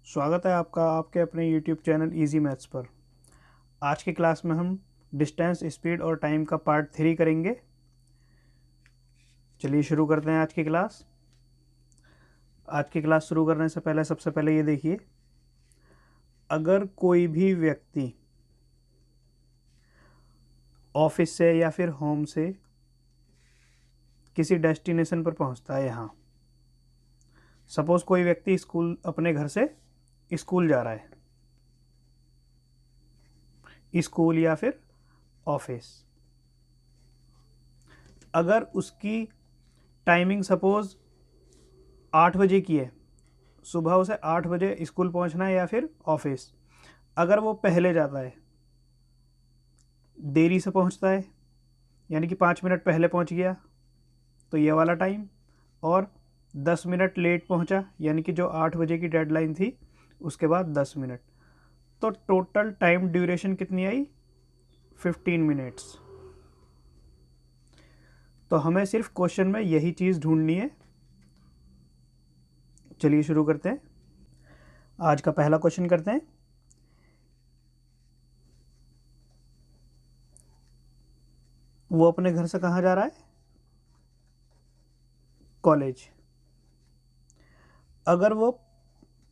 स्वागत है आपका आपके अपने YouTube चैनल इजी मैथ्स पर। आज की क्लास में हम डिस्टेंस, स्पीड और टाइम का पार्ट 3 करेंगे। चलिए शुरू करते हैं आज की क्लास। आज की क्लास शुरू करने से पहले सबसे पहले ये देखिए, अगर कोई भी व्यक्ति ऑफिस से या फिर होम से किसी डेस्टिनेशन पर पहुंचता है, यहाँ सपोज कोई व्यक्ति अपने घर से स्कूल जा रहा है, स्कूल या फिर ऑफिस। अगर उसकी टाइमिंग सपोज 8 बजे की है, सुबह उसे 8 बजे स्कूल पहुंचना है या फिर ऑफिस। अगर वो पहले जाता है, देरी से पहुंचता है, यानी कि 5 मिनट पहले पहुंच गया तो ये वाला टाइम, और 10 मिनट लेट पहुंचा यानी कि जो 8 बजे की डेडलाइन थी उसके बाद 10 मिनट, तो टोटल टाइम ड्यूरेशन कितनी आई? 15 मिनट्स। तो हमें सिर्फ क्वेश्चन में यही चीज़ ढूंढनी है। चलिए शुरू करते हैं। आज का पहला क्वेश्चन करते हैं। वो अपने घर से कहाँ जा रहा है? कॉलेज। अगर वो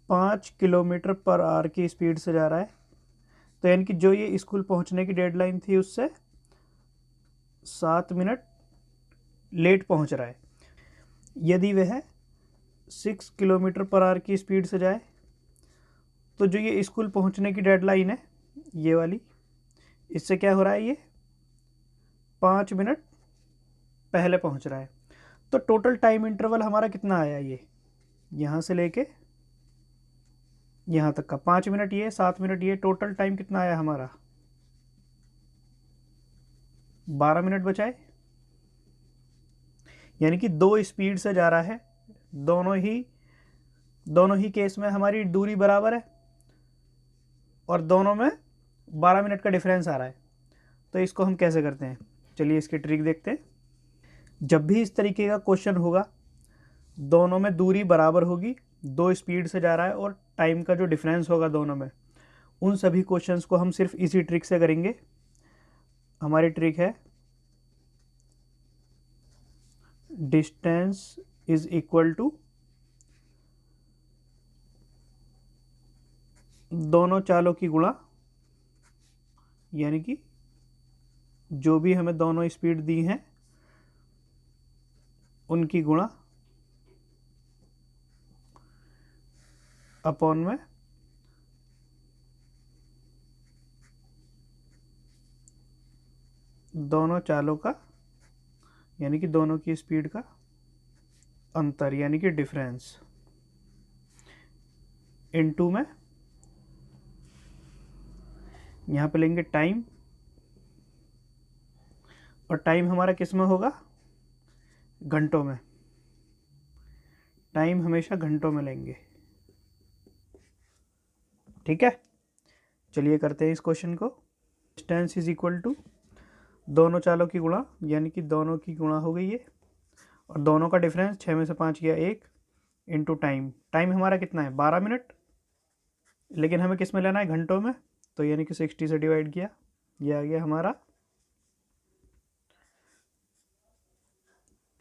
5 किलोमीटर पर आवर की स्पीड से जा रहा है तो यानी कि जो ये स्कूल पहुंचने की डेडलाइन थी उससे 7 मिनट लेट पहुंच रहा है। यदि वह 6 किलोमीटर पर आवर की स्पीड से जाए तो जो ये स्कूल पहुंचने की डेडलाइन है, ये वाली, इससे क्या हो रहा है? ये 5 मिनट पहले पहुंच रहा है। तो टोटल टाइम इंटरवल हमारा कितना आया? ये यहाँ से लेके यहाँ तक का 5 मिनट, ये 7 मिनट, ये टोटल टाइम कितना आया हमारा? 12 मिनट बचाए। यानी कि दो स्पीड से जा रहा है, दोनों ही केस में हमारी दूरी बराबर है और दोनों में 12 मिनट का डिफरेंस आ रहा है। तो इसको हम कैसे करते हैं? चलिए इसकी ट्रिक देखते हैं। जब भी इस तरीके का क्वेश्चन होगा, दोनों में दूरी बराबर होगी, दो स्पीड से जा रहा है और टाइम का जो डिफरेंस होगा दोनों में, उन सभी क्वेश्चंस को हम सिर्फ इसी ट्रिक से करेंगे। हमारी ट्रिक है डिस्टेंस इज इक्वल टू दोनों चालों की गुणा, यानी कि जो भी हमें दोनों स्पीड दी हैं उनकी गुणा अपॉन में दोनों चालों का, यानी कि दोनों की स्पीड का अंतर, यानी कि डिफरेंस, इनटू में यहाँ पे लेंगे टाइम, और टाइम हमारा किस में होगा? घंटों में। टाइम हमेशा घंटों में लेंगे। ठीक है, चलिए करते हैं इस क्वेश्चन को। डिस्टेंस इज इक्वल टू दोनों चालों की गुणा, यानी कि दोनों की गुणा हो गई है, और दोनों का डिफरेंस 6 में से 5 गया 1, इंटू टाइम। टाइम हमारा कितना है? 12 मिनट, लेकिन हमें किस में लेना है? घंटों में। तो यानी कि 60 से डिवाइड किया, ये आ गया हमारा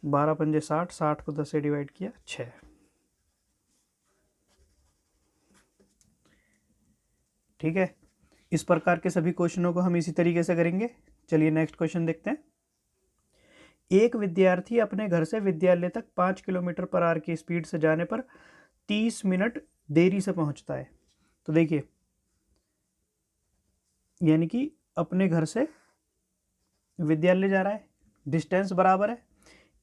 12 पंजे 60, 60 को 10 से डिवाइड किया 6। ठीक है, इस प्रकार के सभी क्वेश्चनों को हम इसी तरीके से करेंगे। चलिए नेक्स्ट क्वेश्चन देखते हैं। एक विद्यार्थी अपने घर से विद्यालय तक 5 किलोमीटर पर आवर की स्पीड से जाने पर 30 मिनट देरी से पहुंचता है। तो देखिए, यानी कि अपने घर से विद्यालय जा रहा है, डिस्टेंस बराबर है,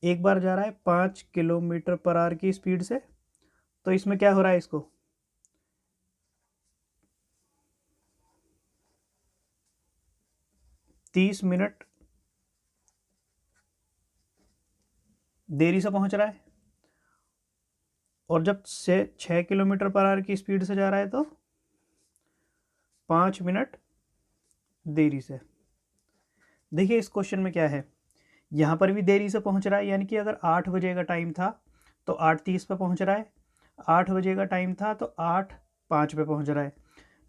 एक बार जा रहा है 5 किलोमीटर पर आवर की स्पीड से, तो इसमें क्या हो रहा है? इसको 30 मिनट देरी से पहुंच रहा है, और जब से 6 किलोमीटर पर आवर की स्पीड से जा रहा है तो 5 मिनट देरी से। देखिए इस क्वेश्चन में क्या है, यहाँ पर भी देरी से पहुंच रहा है, यानी कि अगर 8 बजे का टाइम था तो 8:30 पे पहुंच रहा है, 8 बजे का टाइम था तो 8 5 पे पहुंच रहा है,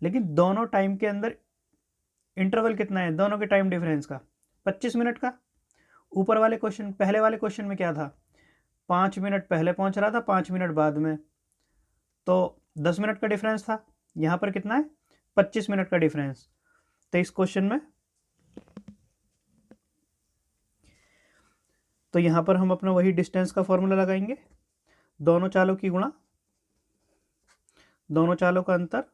लेकिन दोनों टाइम के अंदर इंटरवल कितना है दोनों के टाइम डिफरेंस का? 25 मिनट का। ऊपर वाले क्वेश्चन, पहले वाले क्वेश्चन में क्या था? 5 मिनट पहले पहुंच रहा था, 5 मिनट बाद में, तो 10 मिनट का डिफरेंस था। यहाँ पर कितना है? 25 मिनट का डिफरेंस। तो इस क्वेश्चन में तो यहाँ पर हम अपना वही डिस्टेंस का फॉर्मूला लगाएंगे, दोनों चालों की गुणा, दोनों चालों का अंतर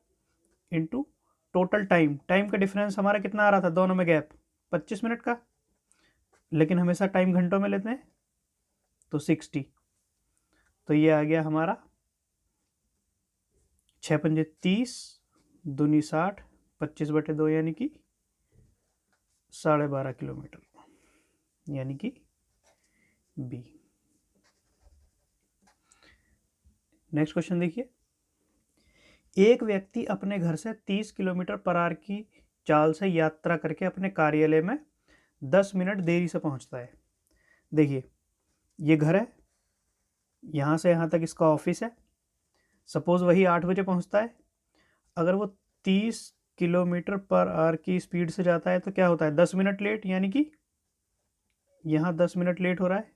इंटू टोटल टाइम। टाइम का डिफरेंस हमारा कितना आ रहा था दोनों में गैप? 25 मिनट का, लेकिन हमेशा टाइम घंटों में लेते हैं, तो 60। तो ये आ गया हमारा 6 पंजे 30, दूनी 60, 25/2 यानी कि 12.5 किलोमीटर, यानी कि बी। नेक्स्ट क्वेश्चन देखिए, एक व्यक्ति अपने घर से 30 किलोमीटर पर आवर की चाल से यात्रा करके अपने कार्यालय में 10 मिनट देरी से पहुंचता है। देखिए ये घर है, यहाँ से यहाँ तक इसका ऑफिस है। सपोज वही 8 बजे पहुंचता है, अगर वो 30 किलोमीटर पर आवर की स्पीड से जाता है तो क्या होता है? 10 मिनट लेट, यानी कि यहाँ 10 मिनट लेट हो रहा है।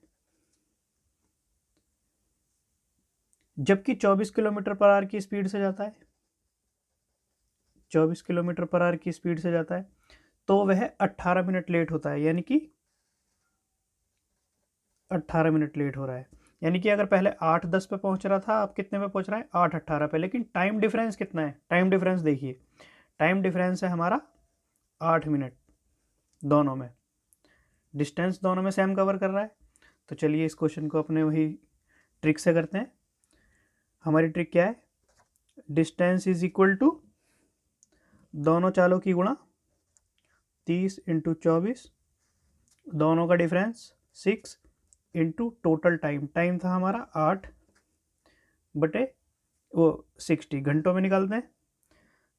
जबकि 24 किलोमीटर पर आवर की स्पीड से जाता है, 24 किलोमीटर पर आवर की स्पीड से जाता है, तो वह 18 मिनट लेट होता है, यानी कि 18 मिनट लेट हो रहा है। यानी कि अगर पहले 8:10 पे पहुंच रहा था, अब कितने पे पहुंच रहा है? 8:18 पे। लेकिन टाइम डिफरेंस कितना है? टाइम डिफरेंस देखिए, टाइम डिफरेंस है हमारा 8 मिनट दोनों में। डिस्टेंस दोनों में सेम कवर कर रहा है। तो चलिए इस क्वेश्चन को अपने वही ट्रिक से करते हैं। हमारी ट्रिक क्या है? डिस्टेंस इज इक्वल टू दोनों चालों की गुणा 30 × 24, दोनों का difference 6 into total time. Time था हमारा 8/60, घंटों में निकालते हैं,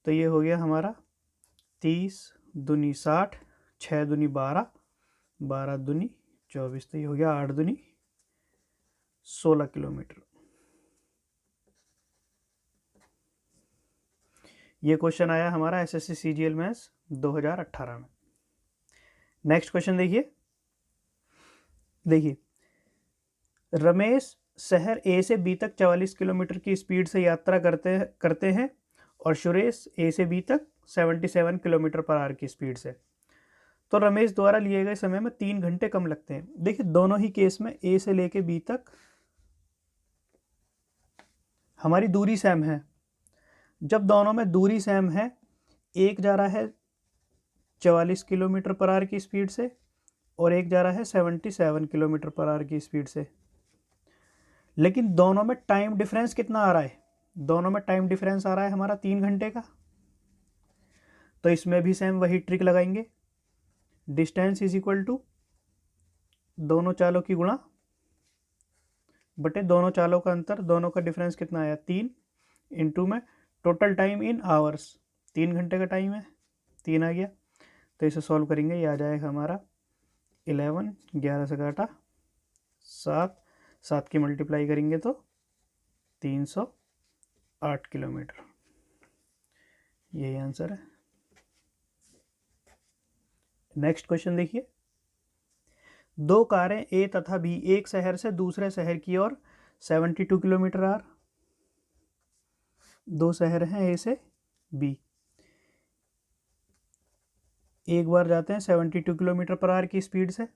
तो ये हो गया हमारा 30 दूनी 60, 6 दूनी 12, 12 दूनी 24, तो ये हो गया 8 दूनी 16 किलोमीटर। ये क्वेश्चन आया हमारा एसएससी सीजीएल मैथ्स 2018 में। नेक्स्ट क्वेश्चन देखिए, रमेश शहर ए से बी तक 44 किलोमीटर की स्पीड से यात्रा करते हैं और सुरेश ए से बी तक 77 किलोमीटर पर आवर की स्पीड से। तो रमेश द्वारा लिए गए समय में 3 घंटे कम लगते हैं। देखिए दोनों ही केस में ए से लेके बी तक हमारी दूरी सेम है। जब दोनों में दूरी सेम है, एक जा रहा है 44 किलोमीटर पर आवर की स्पीड से और एक जा रहा है 77 किलोमीटर पर आवर की स्पीड से, लेकिन दोनों में टाइम डिफरेंस कितना आ रहा है? दोनों में टाइम डिफरेंस आ रहा है हमारा 3 घंटे का। तो इसमें भी सेम वही ट्रिक लगाएंगे, डिस्टेंस इज इक्वल टू दोनों चालों की गुणा बटे दोनों चालों का अंतर, दोनों का डिफरेंस कितना आया? 3 इंटू में टोटल टाइम इन आवर्स, 3 घंटे का टाइम है, 3 आ गया। तो इसे सॉल्व करेंगे, ये आ जाएगा हमारा 11, 11 से काटा 7, 7 की मल्टीप्लाई करेंगे तो 308 किलोमीटर, यही आंसर है। नेक्स्ट क्वेश्चन देखिए, दो कारें ए तथा बी एक शहर से दूसरे शहर की ओर 72 किलोमीटर आर, दो शहर हैं ए से बी, एक बार जाते हैं 72 किलोमीटर पर आवर की स्पीड से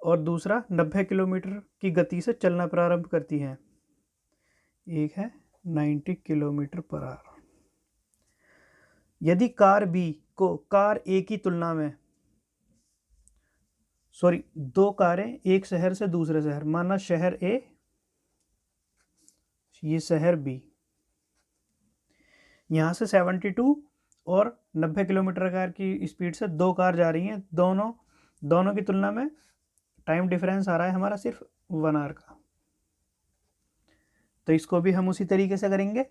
और दूसरा 90 किलोमीटर की गति से चलना प्रारंभ करती हैं। एक है 90 किलोमीटर पर आवर। यदि कार बी को कार ए की तुलना में, दो कारें एक शहर से दूसरे शहर, माना शहर ए, ये शहर बी, यहाँ से 72 और 90 किलोमीटर कार की स्पीड से दो कार जा रही हैं, दोनों की तुलना में टाइम डिफरेंस आ रहा है हमारा सिर्फ 1 आवर का। तो इसको भी हम उसी तरीके से करेंगे।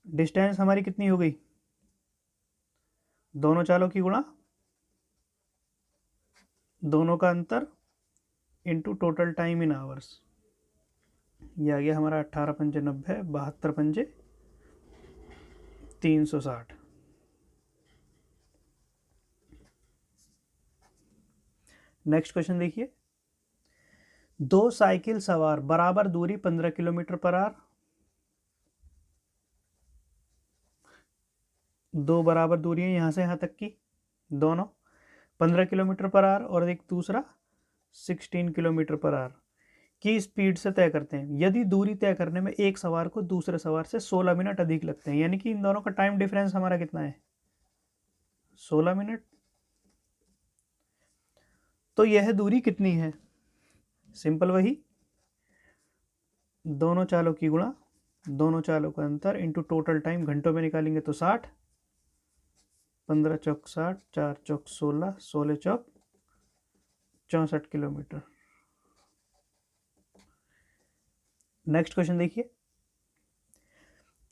डिस्टेंस हमारी कितनी हो गई? दोनों चालों की गुणा, दोनों का अंतर into total time in hours, ये आ गया हमारा 18 पंजे 90, 72 पंजे 360। नेक्स्ट क्वेश्चन देखिए, दो साइकिल सवार बराबर दूरी 15 किलोमीटर पर आवर, दो बराबर दूरी है यहां से यहां तक की, दोनों 15 किलोमीटर पर आवर और एक दूसरा 16 किलोमीटर पर आवर की स्पीड से तय करते हैं। यदि दूरी तय करने में एक सवार को दूसरे सवार से 16 मिनट अधिक लगते हैं, यानी कि इन दोनों का टाइम डिफरेंस हमारा कितना है, 16 मिनट। तो यह दूरी कितनी है, सिंपल वही दोनों चालों की गुणा दोनों चालों का अंतर इंटू टोटल टाइम, घंटों में निकालेंगे तो 60, 15 चौक 60, 4 चौक 16, 16 चौक 64 किलोमीटर। नेक्स्ट क्वेश्चन देखिए,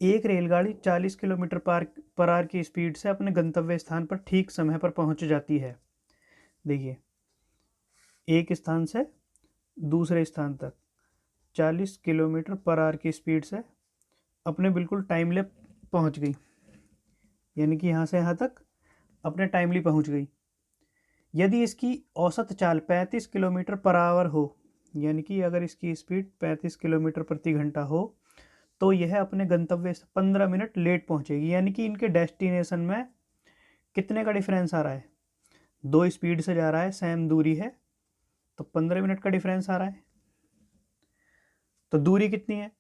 एक रेलगाड़ी 40 किलोमीटर पर आवर की स्पीड से अपने गंतव्य स्थान पर ठीक समय पर पहुंच जाती है। देखिए, एक स्थान से दूसरे स्थान तक 40 किलोमीटर पर आवर की स्पीड से अपने बिल्कुल टाइमली पहुंच गई, यानी कि यहाँ से यहाँ तक अपने टाइमली पहुंच गई। यदि इसकी औसत चाल 35 किलोमीटर पर आवर हो, यानी कि अगर इसकी स्पीड 35 किलोमीटर प्रति घंटा हो, तो यह अपने गंतव्य से 15 मिनट लेट पहुंचेगी। यानी कि इनके डेस्टिनेशन में कितने का डिफरेंस आ रहा है, दो स्पीड से जा रहा है, सेम दूरी है, तो 15 मिनट का डिफरेंस आ रहा है। तो दूरी कितनी है,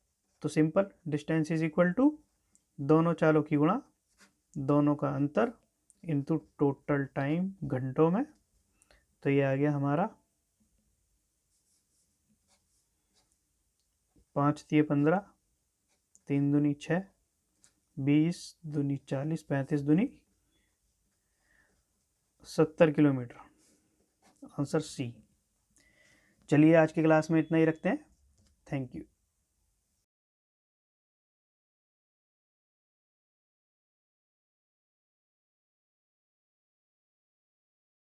तो simple distance is equal to दोनों चालों की गुणा दोनों का अंतर इंटू टोटल टाइम घंटों में। तो ये आ गया हमारा 5 तिये 15, 3 दूनी 6, 20 दूनी 40, 35 दूनी 70 किलोमीटर, आंसर सी। चलिए आज की क्लास में इतना ही रखते हैं, थैंक यू।